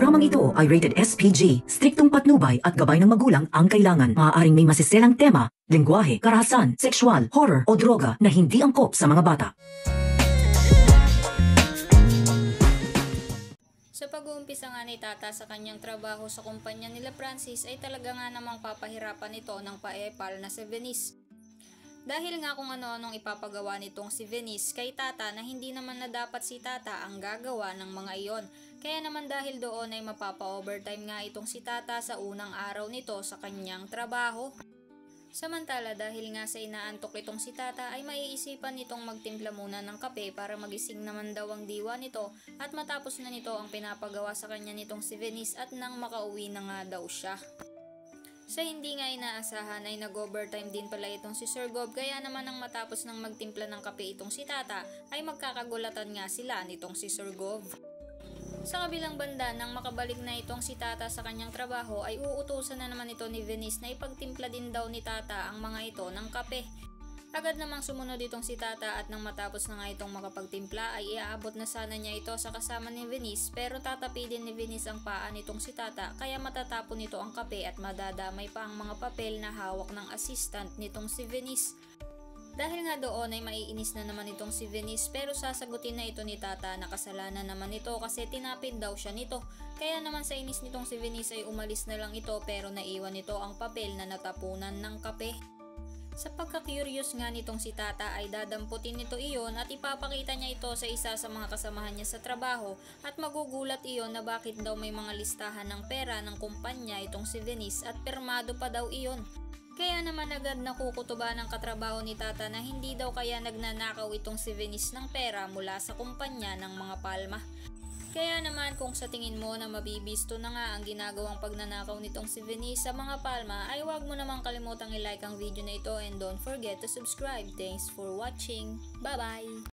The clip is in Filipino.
programang ito ay rated SPG, striktong patnubay at gabay ng magulang ang kailangan. Maaaring may masiselang tema, lengguwahe, karahasan, sexual, horror o droga na hindi angkop sa mga bata. Sa pag-uumpisa nga ni Tata sa kanyang trabaho sa kumpanya nila Francis ay talaga nga namang papahirapan ito ng paepal na si Venice. Dahil nga kung ano-anong ipapagawa nitong si Venice kay Tata na hindi naman na dapat si Tata ang gagawa ng mga iyon. Kaya naman dahil doon ay mapapa-overtime nga itong si Tata sa unang araw nito sa kanyang trabaho. Samantala dahil nga sa inaantok itong si Tata ay maiisipan nitong magtimpla muna ng kape para magising naman daw ang diwa nito at matapos na nito ang pinapagawa sa kanya nitong si Venice at nang makauwi na nga daw siya. Sa hindi nga inaasahan ay nag-overtime din pala itong si Sir Gob kaya naman nang matapos ng magtimpla ng kape itong si Tata ay magkakagulatan nga sila nitong si Sir Gob. Sa kabilang banda nang makabalik na itong si Tata sa kanyang trabaho ay uutusan na naman ito ni Venice na ipagtimpla din daw ni Tata ang mga ito ng kape. Agad namang sumunod itong si Tata at nang matapos na nga itong makapagtimpla ay iaabot na sana niya ito sa kasama ni Venice pero tatapidin ni Venice ang paa nitong si Tata kaya matatapon nito ang kape at madadamay pa ang mga papel na hawak ng assistant nitong si Venice. Dahil nga doon ay maiinis na naman itong si Venice pero sasagutin na ito ni Tata na kasalanan naman ito kasi tinapid daw siya nito. Kaya naman sa inis nitong si Venice ay umalis na lang ito pero naiwan nito ang papel na natapunan ng kape. Sa pagka-curious nga nitong si Tata ay dadamputin nito iyon at ipapakita niya ito sa isa sa mga kasamahan niya sa trabaho at magugulat iyon na bakit daw may mga listahan ng pera ng kumpanya itong si Venice at permado pa daw iyon. Kaya naman agad nakukutuba ng katrabaho ni Tata na hindi daw kaya nagnanakaw itong si Venice ng pera mula sa kumpanya ng mga palma. Kaya naman kung sa tingin mo na mabibisto na nga ang ginagawang pagnanakaw nitong si Venice sa mga palma ay huwag mo namang kalimutang i-like ang video na ito and don't forget to subscribe. Thanks for watching. Bye bye!